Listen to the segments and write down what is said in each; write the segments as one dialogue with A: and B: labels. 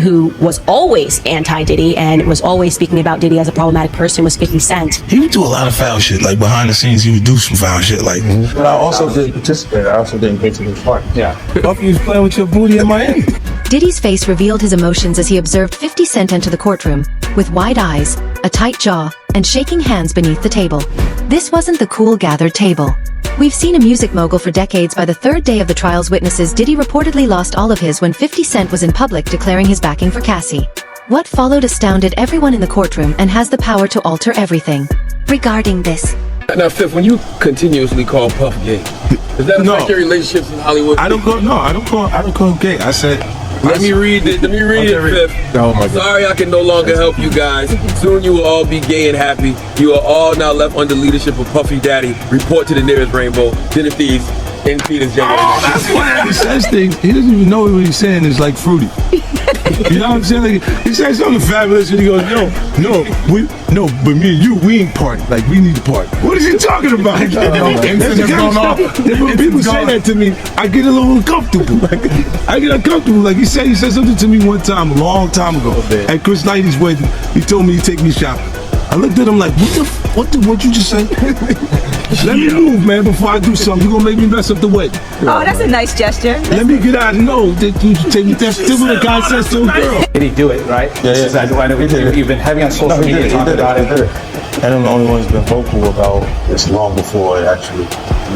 A: who was always anti-Diddy and was always speaking about Diddy as a problematic person was 50 Cent.
B: He would do a lot of foul shit, like behind the scenes he would do some foul shit, like.
C: But I also didn't participate, I also didn't get to the part.
B: Yeah. Buffy was playing with your booty in Miami.
D: Diddy's face revealed his emotions as he observed 50 Cent enter the courtroom, with wide eyes, a tight jaw, and shaking hands beneath the table. This wasn't the cool gathered table. We've seen a music mogul for decades. By the third day of the trial's witnesses, Diddy reportedly lost all of his when 50 Cent was in public declaring his backing for Cassie. What followed astounded everyone in the courtroom and has the power to alter everything. Regarding this.
E: Now, Fifth, when you continuously call Puff gay, does that affect your relationships in Hollywood?
B: I don't call him gay. I said,
E: let me read it, Fifth.
B: Oh my God.
E: Sorry I can no longer help you guys. Soon you will all be gay and happy. You are all now left under leadership of Puffy Daddy. Report to the nearest rainbow. Dinner thieves in Peter's Jungle.
B: Oh, that's why he says things. He doesn't even know what he's saying is like fruity. You know what I'm saying? Like, he says something fabulous and he goes, but me and you, we ain't part. Like, we need to part. What is he talking about? That's the kind of stuff. When people say that to me, I get a little uncomfortable. Like, I get uncomfortable. Like, he said something to me one time, a long time ago, at Chris Knighty's wedding. He told me he'd take me shopping. I looked at him like, what you just say? Let me move, man, before I do something. You're gonna make me mess up the wedding.
A: Oh, that's a nice gesture.
B: Let me get out and know that you take me. That's what a guy says to a girl.
F: Did he do it, right?
C: Yeah.
F: I know you've been heavy on social media talking about it.
C: And I'm the only one who's been vocal about this long before it actually.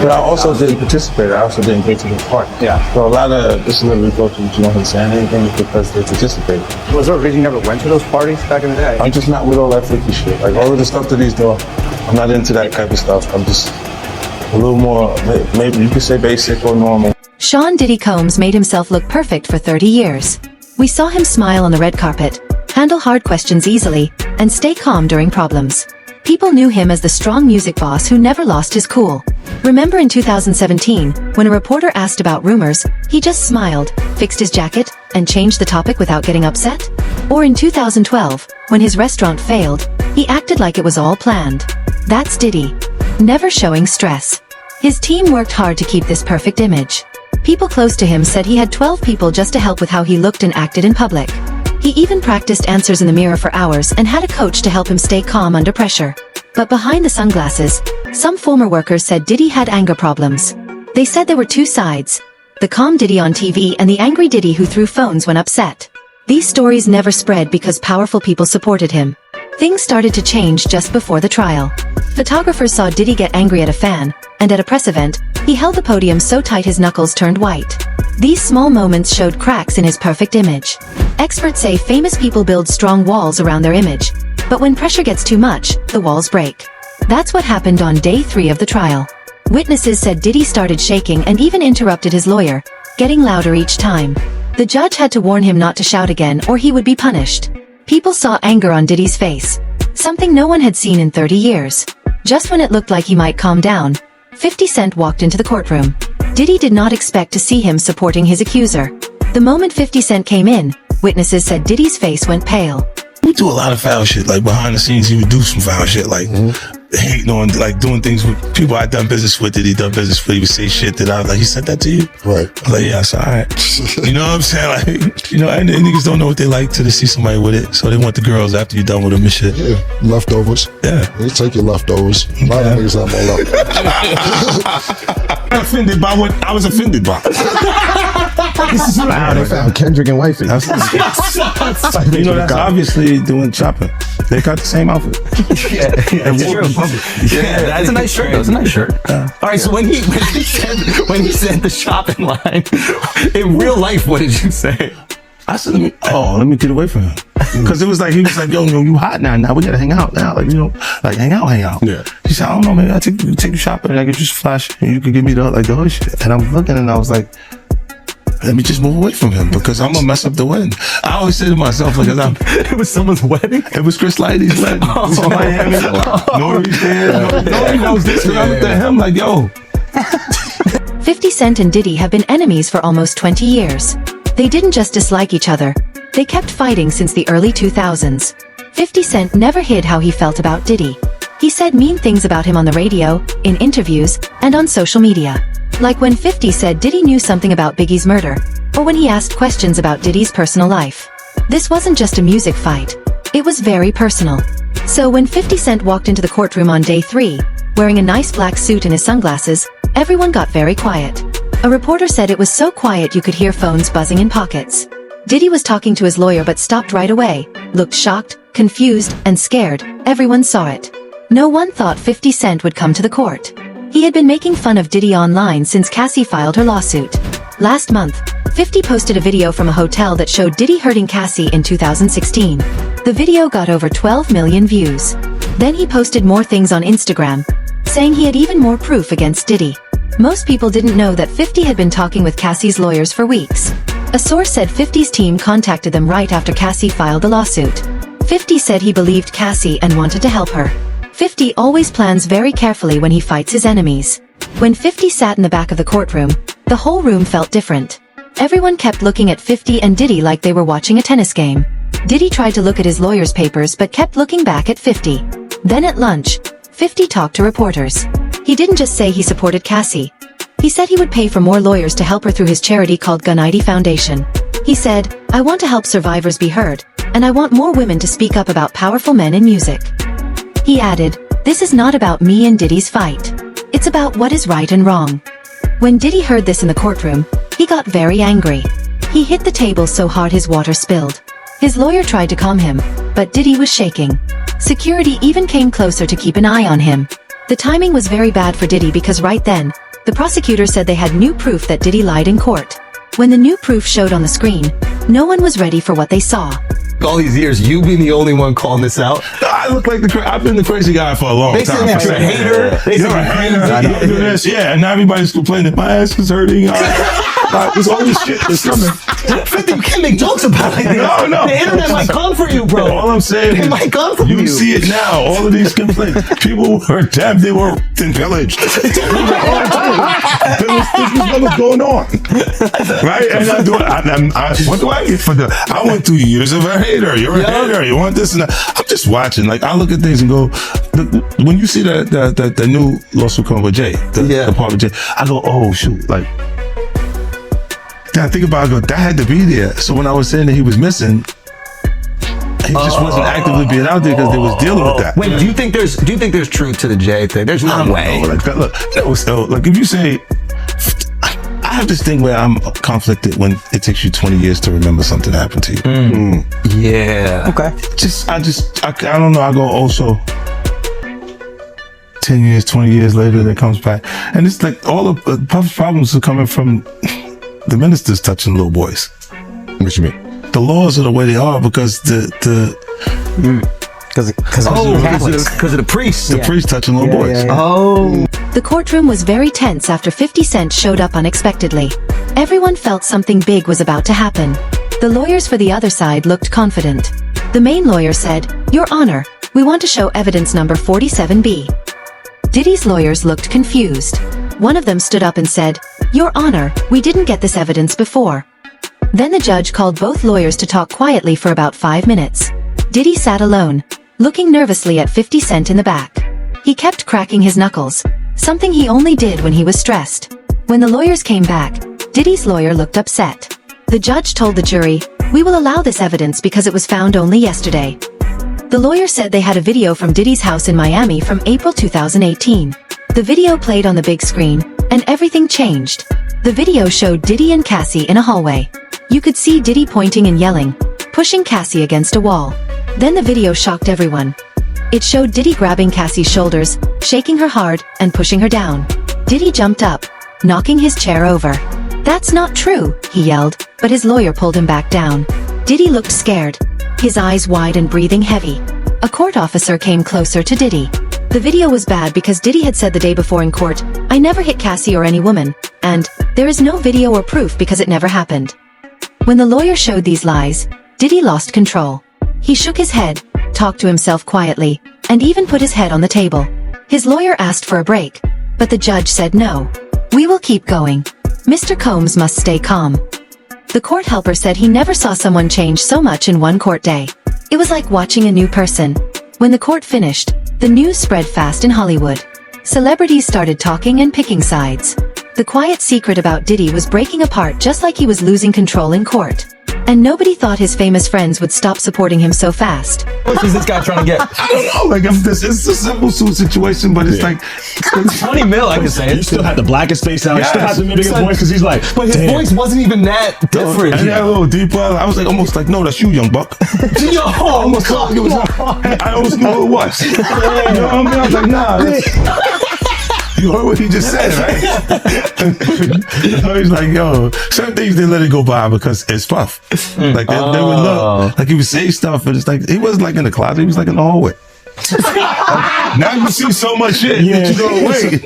C: But I also didn't participate, I also didn't get to the part.
F: Yeah.
C: So a lot of the celebrity folks who don't saying anything because they participated.
F: Was there a reason you never went to those parties back in the day?
C: I'm just not with all that freaky shit. Like all of the stuff that he's doing, I'm not into that type of stuff. I'm just a little more, maybe you could say basic or normal.
D: Sean Diddy Combs made himself look perfect for 30 years. We saw him smile on the red carpet, handle hard questions easily, and stay calm during problems. People knew him as the strong music boss who never lost his cool. Remember in 2017, when a reporter asked about rumors, he just smiled, fixed his jacket, and changed the topic without getting upset? Or in 2012, when his restaurant failed, he acted like it was all planned. That's Diddy. Never showing stress. His team worked hard to keep this perfect image. People close to him said he had 12 people just to help with how he looked and acted in public. He even practiced answers in the mirror for hours and had a coach to help him stay calm under pressure. But behind the sunglasses, some former workers said Diddy had anger problems. They said there were two sides: the calm Diddy on TV and the angry Diddy who threw phones when upset. These stories never spread because powerful people supported him. Things started to change just before the trial. Photographers saw Diddy get angry at a fan, and at a press event, he held the podium so tight his knuckles turned white. These small moments showed cracks in his perfect image. Experts say famous people build strong walls around their image, but when pressure gets too much, the walls break. That's what happened on day 3 of the trial. Witnesses said Diddy started shaking and even interrupted his lawyer, getting louder each time. The judge had to warn him not to shout again or he would be punished. People saw anger on Diddy's face, something no one had seen in 30 years. Just when it looked like he might calm down, 50 Cent walked into the courtroom. Diddy did not expect to see him supporting his accuser. The moment 50 Cent came in, witnesses said Diddy's face went pale.
B: He would do a lot of foul shit, like behind the scenes he would do some foul shit, like hating on, like doing things with people I done business with that he done business with. He would say shit that I was like, he said that to you?
G: Right.
B: I was like, yeah, it's alright. You know what I'm saying? Like, you know, and niggas don't know what they like till they see somebody with it, so they want the girls after you done with them and shit.
G: Yeah, leftovers.
B: Yeah.
G: You take your leftovers. A lot of niggas have more leftovers.
B: I'm offended by what I was offended by.
G: Wow, they found Kendrick and Wifey.
B: You know, that's obviously doing shopping. They got the same outfit.
F: Yeah, that's true. Yeah, that's a nice shirt. That's a nice shirt. All right, so when he said the shopping line, in real life, what did you say?
B: I said, let me get away from him. Cause it was like, he was like, yo, you hot now, we gotta hang out now. Like, you know, like hang out.
G: Yeah.
B: He said, I don't know, maybe I'll take you shopping and I could just flash and you could give me the hood shit. And I'm looking and I was like, let me just move away from him because I'm gonna mess up the wedding. I always say to myself, because
F: it was someone's wedding?
B: It was Chris Lighty's wedding. It was in Miami. Nori's there. Nori knows this. And I looked at him like, yo.
D: 50 Cent and Diddy have been enemies for almost 20 years. They didn't just dislike each other. They kept fighting since the early 2000s. 50 Cent never hid how he felt about Diddy. He said mean things about him on the radio, in interviews, and on social media. Like when 50 said Diddy knew something about Biggie's murder, or when he asked questions about Diddy's personal life. This wasn't just a music fight. It was very personal. So when 50 Cent walked into the courtroom on day 3, wearing a nice black suit and his sunglasses, everyone got very quiet. A reporter said it was so quiet you could hear phones buzzing in pockets. Diddy was talking to his lawyer but stopped right away, looked shocked, confused, and scared. Everyone saw it. No one thought 50 Cent would come to the court. He had been making fun of Diddy online since Cassie filed her lawsuit. Last month, 50 posted a video from a hotel that showed Diddy hurting Cassie in 2016. The video got over 12 million views. Then he posted more things on Instagram, saying he had even more proof against Diddy. Most people didn't know that 50 had been talking with Cassie's lawyers for weeks. A source said 50's team contacted them right after Cassie filed the lawsuit. 50 said he believed Cassie and wanted to help her. 50 always plans very carefully when he fights his enemies. When 50 sat in the back of the courtroom, the whole room felt different. Everyone kept looking at 50 and Diddy like they were watching a tennis game. Diddy tried to look at his lawyer's papers but kept looking back at 50. Then at lunch, 50 talked to reporters. He didn't just say he supported Cassie. He said he would pay for more lawyers to help her through his charity called Gun ID Foundation. He said, "I want to help survivors be heard, and I want more women to speak up about powerful men in music." He added, "This is not about me and Diddy's fight. It's about what is right and wrong." When Diddy heard this in the courtroom, he got very angry. He hit the table so hard his water spilled. His lawyer tried to calm him, but Diddy was shaking. Security even came closer to keep an eye on him. The timing was very bad for Diddy because right then, the prosecutor said they had new proof that Diddy lied in court. When the new proof showed on the screen, no one was ready for what they saw.
F: All these years, you being the only one calling this out.
B: I look like I've been the crazy guy for a long
F: They
B: time.
F: say you're a hater. They say
B: You're a hater. You do this. Yeah, and now everybody's complaining. My ass is hurting. There's all this shit that's coming.
F: 50, you can't make jokes about it.
B: No.
F: The internet might come for you, bro.
B: All I'm saying
F: It might come from you.
B: You see it now. All of these complaints. People were damn, they were and pillaged. This was what's going on, right? And what do I get for the? I went through years of a hater. You're a hater. You want this and that. I'm just watching. Like I look at things and go, when you see the new lawsuit coming with Jay, the part with Jay, I go, oh shoot, like. Then I think about it, I go, that had to be there. So when I was saying that he was missing, he just wasn't actively being out there because they was dealing with that.
F: Wait, do you think there's truth to the Jay thing? There's no way.
B: Like that, look, like if you say, I have this thing where I'm conflicted when it takes you 20 years to remember something that happened to you.
F: Yeah. Okay.
B: I don't know. I go also 10 years, 20 years later, that comes back, and it's like all of Puff's problems are coming from the ministers touching little boys.
G: What you mean?
B: The laws are the way they are because
F: Because of the priests.
B: the priests touching little boys.
F: Oh.
D: The courtroom was very tense after 50 Cent showed up unexpectedly. Everyone felt something big was about to happen. The lawyers for the other side looked confident. The main lawyer said, "Your Honor, we want to show evidence number 47B." Diddy's lawyers looked confused. One of them stood up and said, "Your Honor, we didn't get this evidence before." Then the judge called both lawyers to talk quietly for about 5 minutes. Diddy sat alone, looking nervously at 50 Cent in the back. He kept cracking his knuckles, something he only did when he was stressed. When the lawyers came back, Diddy's lawyer looked upset. The judge told the jury, "We will allow this evidence because it was found only yesterday." The lawyer said they had a video from Diddy's house in Miami from April 2018. The video played on the big screen, and everything changed. The video showed Diddy and Cassie in a hallway. You could see Diddy pointing and yelling, pushing Cassie against a wall. Then the video shocked everyone. It showed Diddy grabbing Cassie's shoulders, shaking her hard, and pushing her down. Diddy jumped up, knocking his chair over. "That's not true," he yelled, but his lawyer pulled him back down. Diddy looked scared, his eyes wide and breathing heavy. A court officer came closer to Diddy. The video was bad because Diddy had said the day before in court, "I never hit Cassie or any woman," and "There is no video or proof because it never happened." When the lawyer showed these lies, Diddy lost control. He shook his head, talked to himself quietly, and even put his head on the table. His lawyer asked for a break, but the judge said no. "We will keep going. Mr. Combs must stay calm." The court helper said he never saw someone change so much in one court day. It was like watching a new person. When the court finished, the news spread fast in Hollywood. Celebrities started talking and picking sides. The quiet secret about Diddy was breaking apart just like he was losing control in court. And nobody thought his famous friends would stop supporting him so fast.
F: What is this guy trying to get?
B: I don't know. Like, it's a simple situation, but it's like
F: 20 mil, I can say
H: You
F: it.
H: still had the blackest face out. You still had the biggest
F: Son,
H: voice because he's like,
F: But his
H: damn.
F: voice wasn't even that different.
B: And a little deeper. I was like, almost like, no, that's you, young buck.
F: Yo,
B: Almost like it was. I almost knew who it was. You know what I mean? I was like, nah. You heard what he just said, right? So he's like, yo, certain things they let it go by because it's Puff. Like they would look like he would say stuff, but it's like he wasn't like in the closet, he was like in the hallway. Now you see so much shit that you go, wait.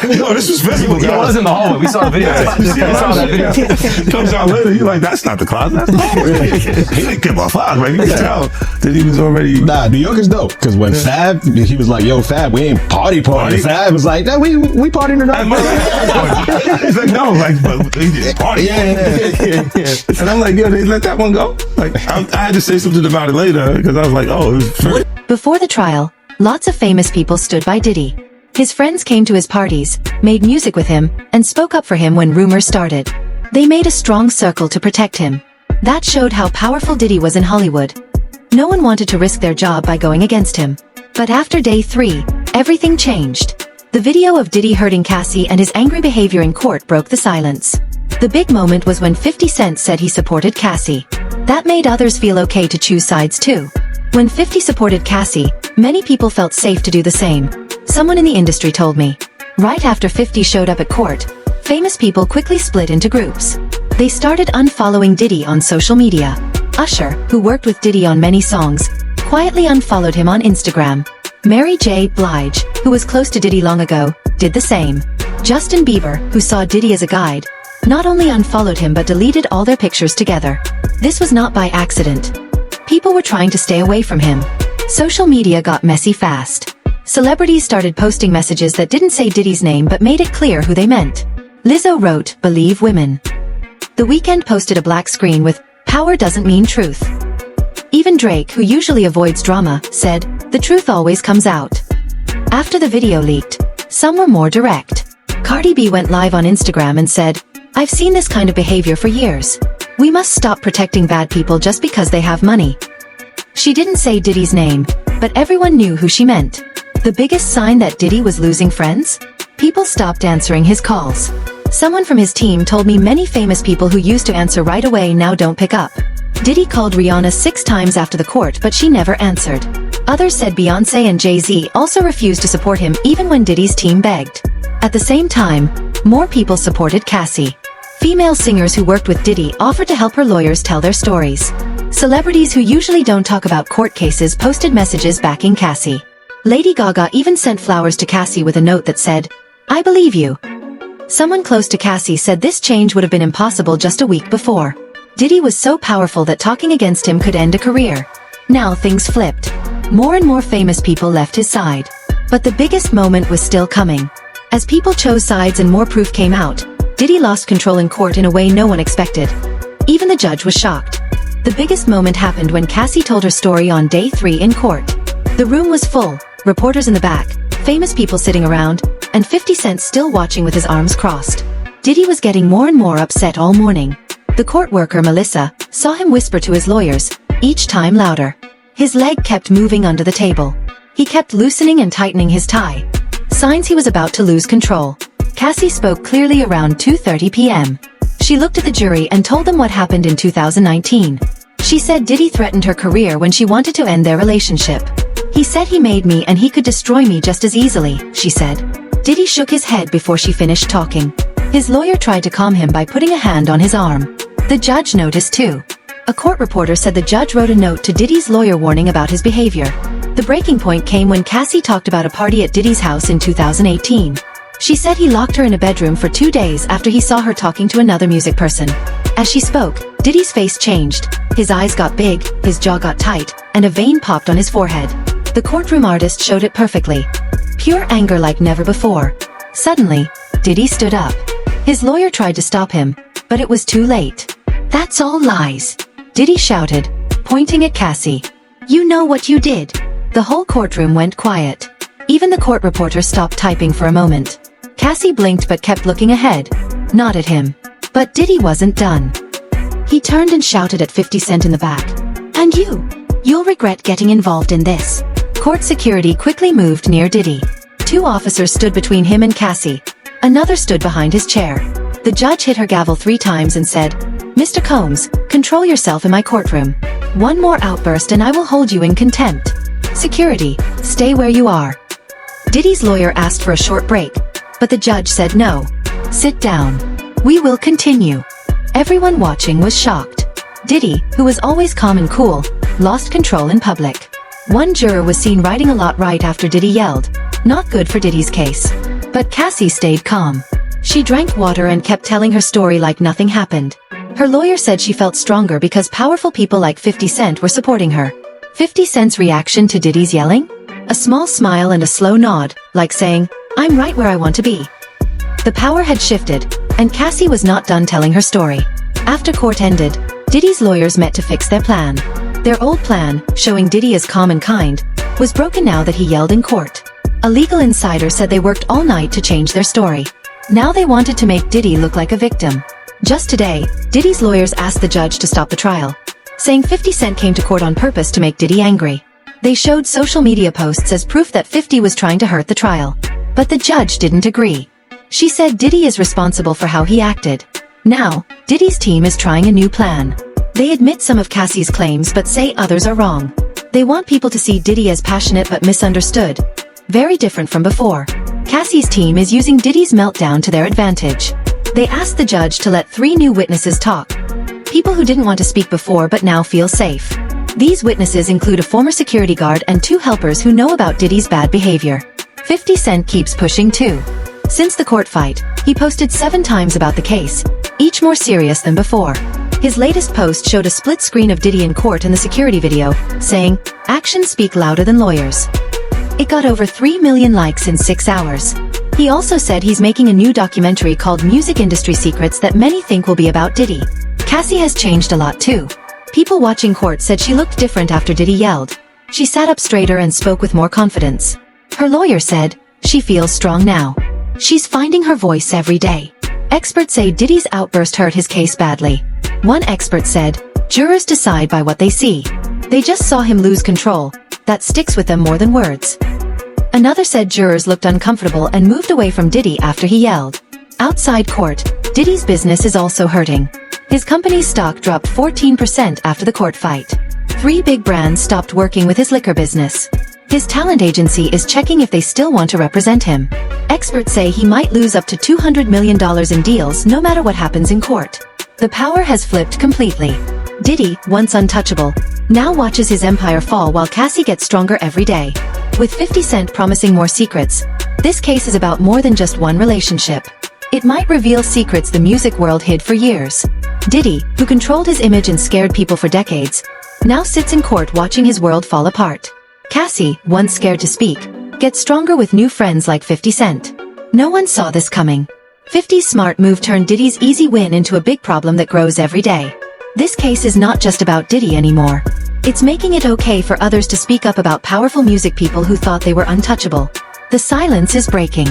B: No, this was visible.
F: He was in the hallway. We saw the video.
B: You see a lot of shit. Comes out later, you're like, that's not the closet, that's the hallway. He didn't give a fuck, right? You could tell that he was already.
H: Nah, New York is dope. Because when Fab, he was like, yo, Fab, we ain't party. Fab was like, nah, we partying tonight.
B: He's like, no, like, but they did party. Yeah. And I'm like, yo, they let that one go? Like, I had to say something about it later because I was like, oh, it was fair.
D: Before the trial, lots of famous people stood by Diddy. His friends came to his parties, made music with him, and spoke up for him when rumors started. They made a strong circle to protect him. That showed how powerful Diddy was in Hollywood. No one wanted to risk their job by going against him. But after day 3, everything changed. The video of Diddy hurting Cassie and his angry behavior in court broke the silence. The big moment was when 50 Cent said he supported Cassie. That made others feel okay to choose sides too. When 50 supported Cassie, many people felt safe to do the same. Someone in the industry told me. Right after 50 showed up at court, famous people quickly split into groups. They started unfollowing Diddy on social media. Usher, who worked with Diddy on many songs, quietly unfollowed him on Instagram. Mary J. Blige, who was close to Diddy long ago, did the same. Justin Bieber, who saw Diddy as a guide, not only unfollowed him but deleted all their pictures together. This was not by accident. People were trying to stay away from him. Social media got messy fast. Celebrities started posting messages that didn't say Diddy's name but made it clear who they meant. Lizzo wrote, "Believe women." The Weeknd posted a black screen with, "Power doesn't mean truth." Even Drake, who usually avoids drama, said, "The truth always comes out." After the video leaked, some were more direct. Cardi B went live on Instagram and said, "I've seen this kind of behavior for years. We must stop protecting bad people just because they have money." She didn't say Diddy's name, but everyone knew who she meant. The biggest sign that Diddy was losing friends? People stopped answering his calls. Someone from his team told me many famous people who used to answer right away now don't pick up. Diddy called Rihanna 6 times after the court but she never answered. Others said Beyoncé and Jay-Z also refused to support him even when Diddy's team begged. At the same time, more people supported Cassie. Female singers who worked with Diddy offered to help her lawyers tell their stories. Celebrities who usually don't talk about court cases posted messages backing Cassie. Lady Gaga even sent flowers to Cassie with a note that said, "I believe you." Someone close to Cassie said this change would have been impossible just a week before. Diddy was so powerful that talking against him could end a career. Now things flipped. More and more famous people left his side. But the biggest moment was still coming. As people chose sides and more proof came out, Diddy lost control in court in a way no one expected. Even the judge was shocked. The biggest moment happened when Cassie told her story on day 3 in court. The room was full, reporters in the back, famous people sitting around, and 50 Cent still watching with his arms crossed. Diddy was getting more and more upset all morning. The court worker Melissa saw him whisper to his lawyers, each time louder. His leg kept moving under the table. He kept loosening and tightening his tie. Signs he was about to lose control. Cassie spoke clearly around 2:30 p.m. She looked at the jury and told them what happened in 2019. She said Diddy threatened her career when she wanted to end their relationship. "He said he made me and he could destroy me just as easily," she said. Diddy shook his head before she finished talking. His lawyer tried to calm him by putting a hand on his arm. The judge noticed too. A court reporter said the judge wrote a note to Diddy's lawyer warning about his behavior. The breaking point came when Cassie talked about a party at Diddy's house in 2018. She said he locked her in a bedroom for 2 days after he saw her talking to another music person. As she spoke, Diddy's face changed. His eyes got big, his jaw got tight, and a vein popped on his forehead. The courtroom artist showed it perfectly. Pure anger like never before. Suddenly, Diddy stood up. His lawyer tried to stop him, but it was too late. "That's all lies," Diddy shouted, pointing at Cassie. "You know what you did." The whole courtroom went quiet. Even the court reporter stopped typing for a moment. Cassie blinked but kept looking ahead, not at him. But Diddy wasn't done. He turned and shouted at 50 Cent in the back. "And you'll regret getting involved in this." Court security quickly moved near Diddy. 2 officers stood between him and Cassie. Another stood behind his chair. The judge hit her gavel 3 times and said, "Mr. Combs, control yourself in my courtroom. One more outburst and I will hold you in contempt. Security, stay where you are." Diddy's lawyer asked for a short break, but the judge said no. "Sit down. We will continue." Everyone watching was shocked. Diddy, who was always calm and cool, lost control in public. One juror was seen writing a lot right after Diddy yelled. Not good for Diddy's case. But Cassie stayed calm. She drank water and kept telling her story like nothing happened. Her lawyer said she felt stronger because powerful people like 50 Cent were supporting her. 50 Cent's reaction to Diddy's yelling? A small smile and a slow nod, like saying, "I'm right where I want to be." The power had shifted, and Cassie was not done telling her story. After court ended, Diddy's lawyers met to fix their plan. Their old plan, showing Diddy as calm and kind, was broken now that he yelled in court. A legal insider said they worked all night to change their story. Now they wanted to make Diddy look like a victim. Just today, Diddy's lawyers asked the judge to stop the trial, saying 50 Cent came to court on purpose to make Diddy angry. They showed social media posts as proof that 50 was trying to hurt the trial. But the judge didn't agree. She said Diddy is responsible for how he acted. Now, Diddy's team is trying a new plan. They admit some of Cassie's claims but say others are wrong. They want people to see Diddy as passionate but misunderstood. Very different from before. Cassie's team is using Diddy's meltdown to their advantage. They asked the judge to let 3 new witnesses talk. People who didn't want to speak before but now feel safe. These witnesses include a former security guard and 2 helpers who know about Diddy's bad behavior. 50 Cent keeps pushing too. Since the court fight, he posted 7 times about the case, each more serious than before. His latest post showed a split screen of Diddy in court and the security video, saying, "Actions speak louder than lawyers." It got over 3 million likes in 6 hours. He also said he's making a new documentary called Music Industry Secrets that many think will be about Diddy. Cassie has changed a lot too. People watching court said she looked different after Diddy yelled. She sat up straighter and spoke with more confidence. Her lawyer said, she feels strong now. She's finding her voice every day. Experts say Diddy's outburst hurt his case badly. One expert said, jurors decide by what they see. They just saw him lose control. That sticks with them more than words. Another said jurors looked uncomfortable and moved away from Diddy after he yelled. Outside court, Diddy's business is also hurting. His company's stock dropped 14% after the court fight. 3 big brands stopped working with his liquor business. His talent agency is checking if they still want to represent him. Experts say he might lose up to $200 million in deals no matter what happens in court. The power has flipped completely. Diddy, once untouchable, now watches his empire fall while Cassie gets stronger every day. With 50 Cent promising more secrets, this case is about more than just one relationship. It might reveal secrets the music world hid for years. Diddy, who controlled his image and scared people for decades, now sits in court watching his world fall apart. Cassie, once scared to speak, gets stronger with new friends like 50 Cent. No one saw this coming. 50's smart move turned Diddy's easy win into a big problem that grows every day. This case is not just about Diddy anymore. It's making it okay for others to speak up about powerful music people who thought they were untouchable. The silence is breaking.